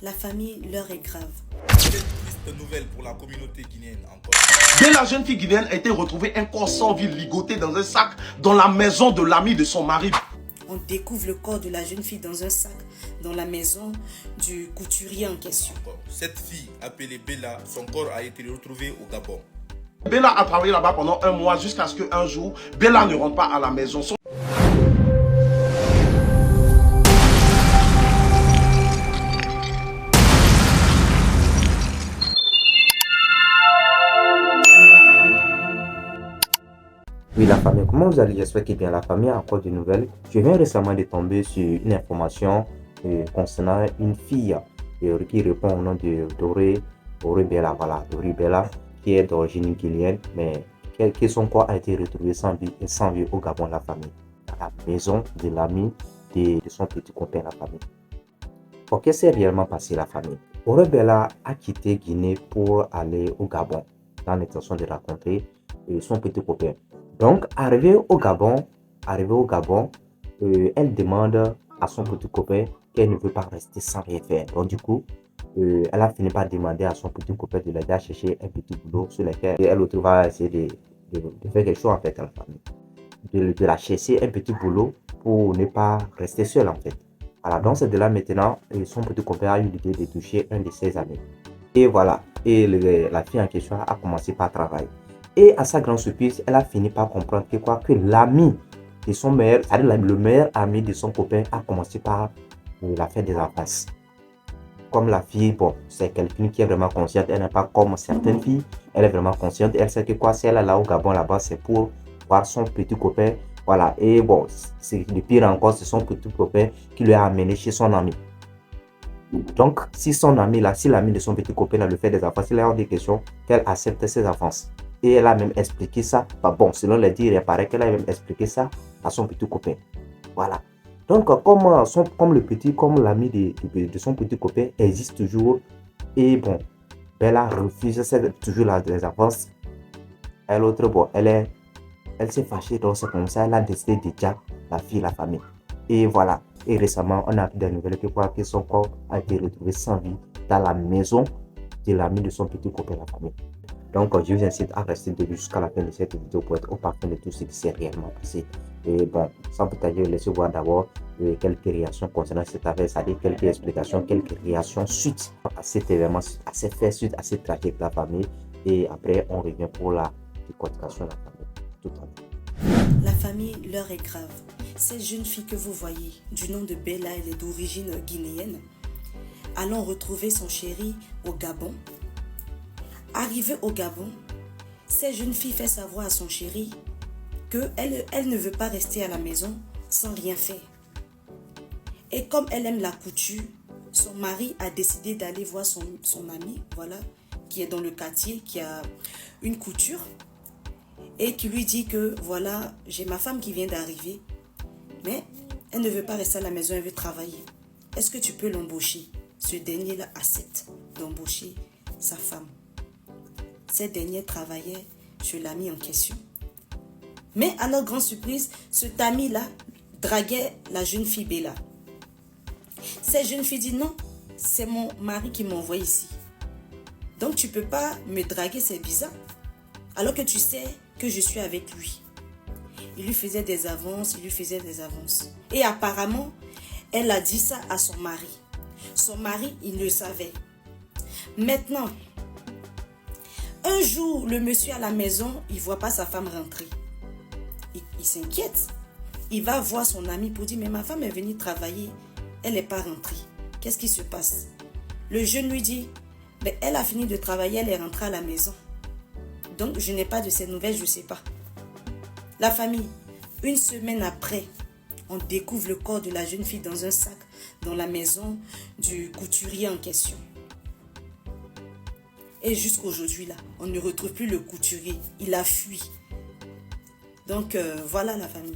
La famille, l'heure est grave. Quelle triste nouvelle pour la communauté guinéenne encore. Dès la jeune fille guinéenne a été retrouvée un corps sans vie ligoté dans un sac dans la maison de l'ami de son mari. On découvre le corps de la jeune fille dans un sac dans la maison du couturier en question. Cette fille appelée Bella, son corps a été retrouvé au Gabon. Bella a travaillé là-bas pendant un mois jusqu'à ce qu'un jour, Bella ne rentre pas à la maison. Oui, la famille, comment vous allez? J'espère que bien la famille a encore de nouvelles. Je viens récemment de tomber sur une information concernant une fille qui répond au nom de Doré Bella, voilà, Doré Bella, qui est d'origine guinéenne, mais que son corps a été retrouvé sans vie au Gabon, la famille, à la maison de l'ami de son petit copain, la famille. Pour qu'est-ce qui s'est réellement passé, la famille? Doré Bella a quitté Guinée pour aller au Gabon, dans l'intention de rencontrer son petit copain. Donc, arrivé au Gabon, elle demande à son petit copain qu'elle ne veut pas rester sans rien faire. Donc, du coup, elle a fini par demander à son petit copain de l'aider à chercher un petit boulot sur lequel elle autre va essayer de faire quelque chose en fait à la famille. De la chercher un petit boulot pour ne pas rester seule en fait. Voilà, donc c'est de là maintenant, son petit copain a eu l'idée de toucher un de ses amis. Et voilà, et la fille en question a commencé par travailler. Et à sa grande surprise, elle a fini par comprendre que l'ami de son meilleur, c'est-à-dire le meilleur ami de son copain, a commencé par la faire des avances. Comme la fille, bon, c'est quelqu'un qui est vraiment consciente, elle n'est pas comme certaines filles, elle est vraiment consciente, elle sait que si elle est là au Gabon, là-bas, c'est pour voir son petit copain, voilà. Et bon, c'est le pire encore, c'est son petit copain qui lui a amené chez son ami. Donc, si son ami là, si l'ami de son petit copain là, le fait des avances, il a des questions, qu'elle accepte ses avances. Et elle a même expliqué ça, bon, selon les dires, il paraît qu'elle a même expliqué ça à son petit copain. Voilà. Donc, comme l'ami de son petit copain existe toujours, et bon, Bella refuse toujours les avances. Et l'autre, bon, elle s'est fâchée, donc c'est comme ça, elle a décidé de dire la fille, la famille. Et voilà. Et récemment, on a appris des nouvelles que son corps a été retrouvé sans vie dans la maison de l'ami de son petit copain, la famille. Donc, je vous incite à rester de jusqu'à la fin de cette vidéo pour être au parfum de tout ce qui s'est réellement passé. Et bon, sans plus tarder, laissez voir d'abord quelques réactions concernant cette affaire, c'est-à-dire quelques explications, quelques réactions suite à cet événement, à ces faits, suite à cette tragédie de la famille. Et après, on revient pour la décortication de la famille. Tout à l'heure. La famille, l'heure est grave. Cette jeune fille que vous voyez, du nom de Bella, elle est d'origine guinéenne, allant retrouver son chéri au Gabon. Arrivée au Gabon, cette jeune fille fait savoir à son chéri qu'elle ne veut pas rester à la maison sans rien faire. Et comme elle aime la couture, son mari a décidé d'aller voir son ami, voilà, qui est dans le quartier, qui a une couture, et qui lui dit que voilà, j'ai ma femme qui vient d'arriver, mais elle ne veut pas rester à la maison, elle veut travailler. Est-ce que tu peux l'embaucher? Ce dernier-là accepte d'embaucher sa femme. Cette dernière travaillait chez l'ami en question. Mais à notre grande surprise, cet ami-là draguait la jeune fille Bella. Cette jeune fille dit non, c'est mon mari qui m'a envoyé ici. Donc tu ne peux pas me draguer, c'est bizarre. Alors que tu sais que je suis avec lui. Il lui faisait des avances, Et apparemment, elle a dit ça à son mari. Son mari, il le savait. Maintenant, un jour, le monsieur à la maison, il ne voit pas sa femme rentrer. Il s'inquiète. Il va voir son ami pour dire, mais ma femme est venue travailler. Elle n'est pas rentrée. Qu'est-ce qui se passe? Le jeune lui dit, mais elle a fini de travailler, elle est rentrée à la maison. Donc, je n'ai pas de ces nouvelles, je ne sais pas. La famille, une semaine après, on découvre le corps de la jeune fille dans un sac dans la maison du couturier en question. Et jusqu'aujourd'hui, là, on ne retrouve plus le couturier. Il a fui. Donc, voilà la famille.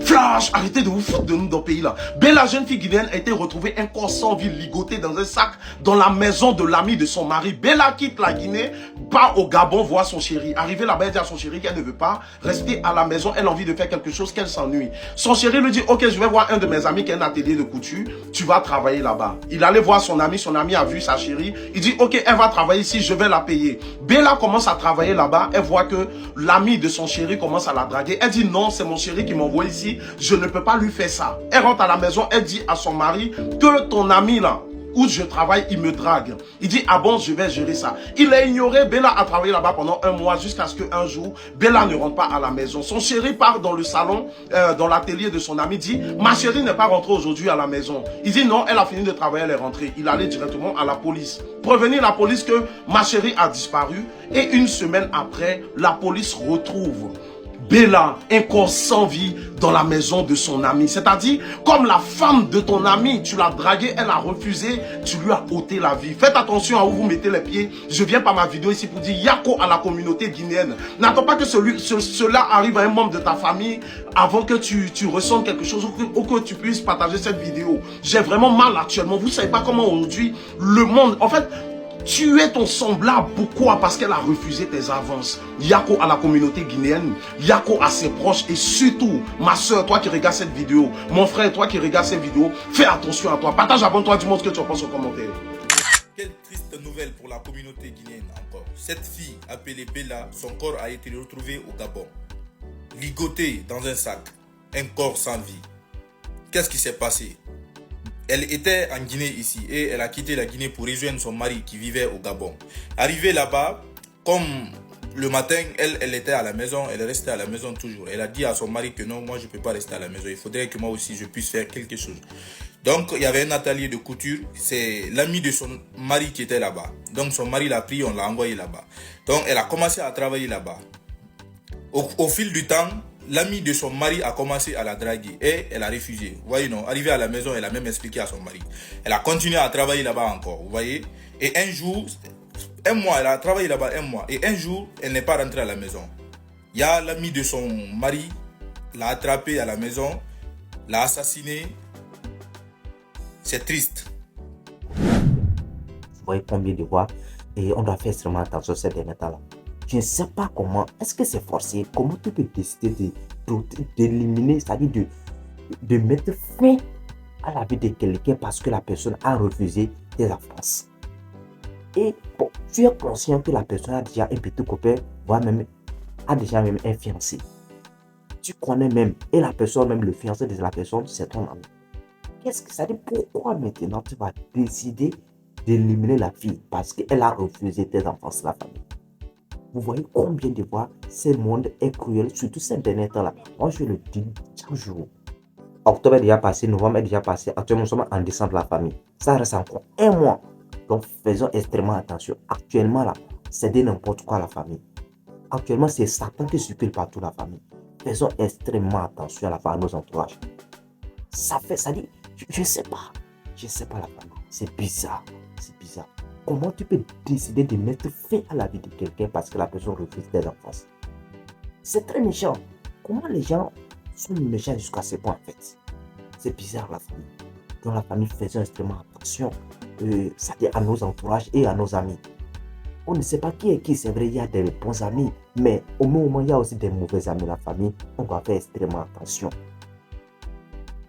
Flash, arrêtez de vous foutre de nous dans le pays là. Bella, jeune fille guinéenne, a été retrouvée un corps sans vie ligoté dans un sac dans la maison de l'ami de son mari. Bella quitte la Guinée, part au Gabon voir son chéri. Arrivée là-bas, elle dit à son chéri qu'elle ne veut pas rester à la maison. Elle a envie de faire quelque chose, qu'elle s'ennuie. Son chéri lui dit, ok, je vais voir un de mes amis qui a un atelier de couture. Tu vas travailler là-bas. Il allait voir son ami a vu sa chérie. Il dit, ok, elle va travailler ici, je vais la payer. Bella commence à travailler là-bas. Elle voit que l'ami de son chéri commence à la draguer. Elle dit, non, c'est mon chéri qui m'envoie ici. Je ne peux pas lui faire ça. Elle rentre à la maison. Elle dit à son mari que ton ami là, où je travaille, il me drague. Il dit, ah bon, je vais gérer ça. Il a ignoré. Bella a travaillé là-bas pendant un mois jusqu'à ce qu'un jour, Bella ne rentre pas à la maison. Son chéri part dans le salon, dans l'atelier de son ami, dit, ma chérie n'est pas rentrée aujourd'hui à la maison. Il dit, non, elle a fini de travailler, elle est rentrée. Il allait directement à la police. Prévenir la police que ma chérie a disparu. Et une semaine après, la police retrouve Bella, un corps sans vie dans la maison de son ami. C'est-à-dire, comme la femme de ton ami, tu l'as draguée, elle a refusé, tu lui as ôté la vie. Faites attention à où vous mettez les pieds. Je viens par ma vidéo ici pour dire Yako à la communauté guinéenne. N'attends pas que cela arrive à un membre de ta famille avant que tu ressentes quelque chose ou que tu puisses partager cette vidéo. J'ai vraiment mal actuellement. Vous ne savez pas comment aujourd'hui le monde... En fait, tu es ton semblable. Pourquoi? Parce qu'elle a refusé tes avances. Yako à la communauté guinéenne, Yako à ses proches et surtout, ma soeur, toi qui regardes cette vidéo, mon frère, toi qui regardes cette vidéo, fais attention à toi. Partage, abonne-toi, dis-moi ce que tu en penses en commentaire. Quelle triste nouvelle pour la communauté guinéenne encore. Cette fille appelée Bella, son corps a été retrouvé au Gabon. Ligoté dans un sac, un corps sans vie. Qu'est-ce qui s'est passé? Elle était en Guinée ici et elle a quitté la Guinée pour rejoindre son mari qui vivait au Gabon. Arrivée là-bas, comme le matin, elle était à la maison, elle restait à la maison toujours. Elle a dit à son mari que non, moi je ne peux pas rester à la maison. Il faudrait que moi aussi je puisse faire quelque chose. Donc il y avait un atelier de couture. C'est l'ami de son mari qui était là-bas. Donc son mari l'a pris, on l'a envoyé là-bas. Donc elle a commencé à travailler là-bas. Au fil du temps, l'ami de son mari a commencé à la draguer et elle a refusé. Vous voyez, non, arrivée à la maison, elle a même expliqué à son mari. Elle a continué à travailler là-bas encore, vous voyez. Et un jour, un mois, elle a travaillé là-bas un mois. Et un jour, elle n'est pas rentrée à la maison. Il y a l'ami de son mari, l'a attrapée à la maison, l'a assassinée. C'est triste. Vous voyez combien de fois et on doit faire extrêmement attention ces derniers temps-là. Je ne sais pas comment, est-ce que c'est forcé? Comment tu peux décider d'éliminer, c'est-à-dire de mettre fin à la vie de quelqu'un parce que la personne a refusé tes avances? Et bon, tu es conscient que la personne a déjà un petit copain, voire même a déjà même un fiancé. Tu connais même, et la personne, même le fiancé de la personne, c'est ton ami. Qu'est-ce que ça dit? Pourquoi maintenant tu vas décider d'éliminer la fille parce qu'elle a refusé tes avances, la famille? Vous voyez combien de fois ce monde est cruel, surtout ces derniers temps-là. Moi, je le dis chaque jour. Octobre est déjà passé, novembre est déjà passé. Actuellement, nous sommes en décembre, la famille. Ça reste encore un mois. Donc, faisons extrêmement attention. Actuellement, là, c'est de n'importe quoi, la famille. Actuellement, c'est Satan qui circule partout, la famille. Faisons extrêmement attention à nos entourages. Ça dit, je ne sais pas. Je ne sais pas, la famille. C'est bizarre. C'est bizarre. Comment tu peux décider de mettre fin à la vie de quelqu'un parce que la personne refuse tes avances? C'est très méchant. Comment les gens sont méchants jusqu'à ce point, en fait? C'est bizarre, la famille. Dans la famille, faisons extrêmement attention à nos entourages et à nos amis. On ne sait pas qui est qui. C'est vrai, il y a des bons amis, mais au même moment, il y a aussi des mauvais amis. La famille, on doit faire extrêmement attention.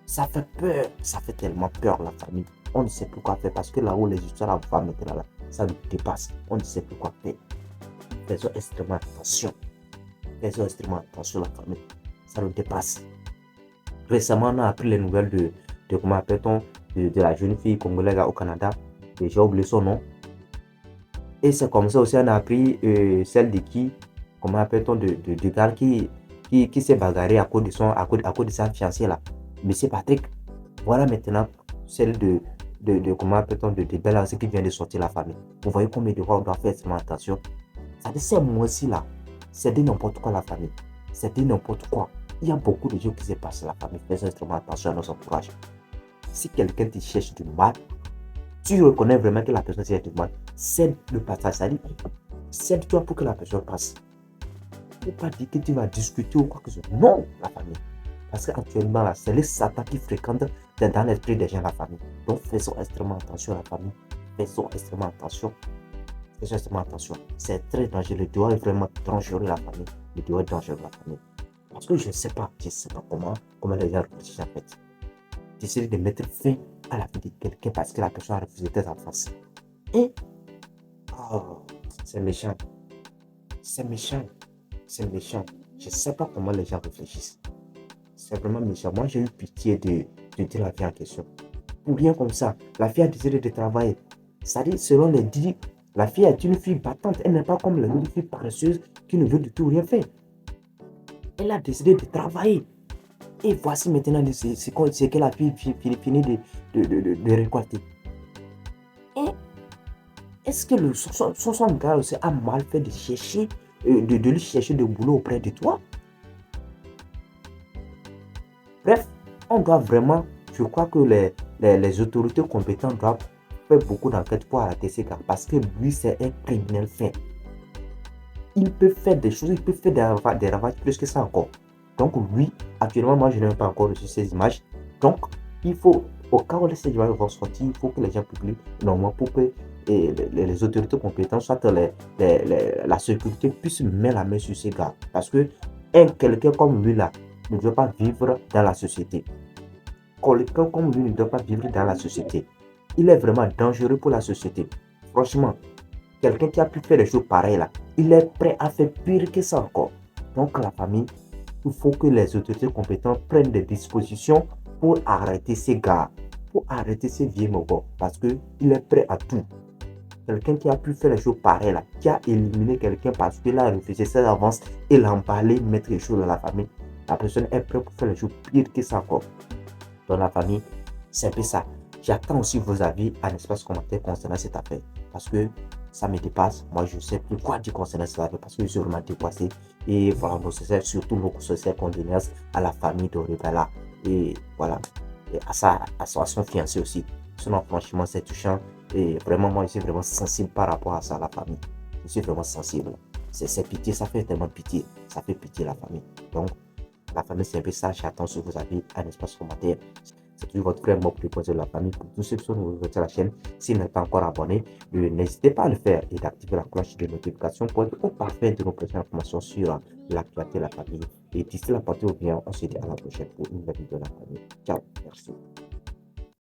Ça fait peur. Ça fait tellement peur, la famille. On ne sait plus quoi faire parce que là où les histoires vont maintenant là, ça nous dépasse. On ne sait plus quoi faire. Faisons extrêmement attention. Faisons extrêmement attention, la famille. Ça nous dépasse. Récemment, on a appris les nouvelles de comment appelle-t-on, de la jeune fille congolaise au Canada. J'ai oublié son nom. Et c'est comme ça aussi, on a appris celle de qui, comment appelle-t-on, de gars qui s'est bagarré à cause de sa fiancée là. Monsieur Patrick. Voilà maintenant celle de comment appelle-t-on, de Bella qui vient de sortir la famille. Vous voyez combien de fois on doit faire extrêmement attention. Ça dit, c'est moi aussi là. C'est de n'importe quoi, la famille. C'est de n'importe quoi. Il y a beaucoup de choses qui se passent à la famille. Fais extrêmement attention à nos entourages. Si quelqu'un te cherche du mal, tu reconnais vraiment que la personne cherche du mal, cède le passage. Ça dit, cède-toi pour que la personne passe. Il ne faut pas dire que tu vas discuter ou quoi que ce soit. Non, la famille. Parce qu'actuellement, là, c'est les Satan qui fréquentent dans l'esprit des gens, la famille. Donc, faisons extrêmement attention à la famille. Faisons extrêmement attention. Faisons extrêmement attention. C'est très dangereux. Le dehors est vraiment dangereux, la famille. Le dehors est dangereux, la famille. Parce que je ne sais pas comment les gens réfléchissent en fait. D'essayer de mettre fin à la vie de quelqu'un parce que la personne a refusé d'être en face. Et, oh, c'est méchant. C'est méchant. C'est méchant. Je ne sais pas comment les gens réfléchissent. C'est vraiment méchant. Moi, j'ai eu pitié de dire la fille en question. Pour rien comme ça, la fille a décidé de travailler. C'est-à-dire, selon les dits, la fille est une fille battante. Elle n'est pas comme les autres filles paresseuses qui ne veulent du tout rien faire. Elle a décidé de travailler. Et voici maintenant ce que la fille finit de récolter. Et est-ce que son gars aussi a mal fait de chercher, de lui chercher de boulot auprès de toi? Bref, on doit vraiment, je crois que les autorités compétentes doivent faire beaucoup d'enquêtes pour arrêter ces gars. Parce que lui, c'est un criminel fait. Il peut faire des choses, il peut faire des ravages plus que ça encore. Donc lui, actuellement, moi, je n'ai pas encore reçu ces images. Donc, il faut, au cas où ces images vont sortir, il faut que les gens publient normalement pour que les autorités compétentes, soit la sécurité, puissent mettre la main sur ces gars. Parce que quelqu'un comme lui là ne doit pas vivre dans la société. Quelqu'un comme lui ne doit pas vivre dans la société. Il est vraiment dangereux pour la société. Franchement, quelqu'un qui a pu faire des choses pareilles là, il est prêt à faire pire que ça encore. Donc la famille, il faut que les autorités compétentes prennent des dispositions pour arrêter ces gars, pour arrêter ces vieux mogos, parce qu'il est prêt à tout. Quelqu'un qui a pu faire des choses pareilles là, qui a éliminé quelqu'un parce qu'il a refusé ses avances et l'emballer, mettre les choses dans la famille, la personne est prête pour faire les choses pire que ça encore. Dans la famille, c'est un peu ça. J'attends aussi vos avis en espace commentaire concernant cette affaire, parce que ça me dépasse. Moi, je ne sais plus quoi dire concernant cette affaire parce que je suis vraiment dépassé. Et voilà, surtout nos sociétés condoléances à la famille de Rebella. Et voilà, et à son fiancé aussi. Sinon, franchement, c'est touchant. Et vraiment, moi, je suis vraiment sensible par rapport à ça, la famille. Je suis vraiment sensible. C'est pitié, ça fait tellement pitié. Ça fait pitié, la famille. Donc, la famille, c'est un peu ça. J'attends sur vos avis en espace commentaire. C'est toujours votre frère Mob de la famille. Pour tous ceux qui sont nouveaux sur la chaîne, s'ils n'êtes pas encore abonné, n'hésitez pas à le faire et d'activer la cloche de notification pour être au parfait de nos prochaines informations sur l'actualité de la famille. Et d'ici là, partie au bien, on se dit à la prochaine pour une nouvelle vidéo de la famille. Ciao, merci.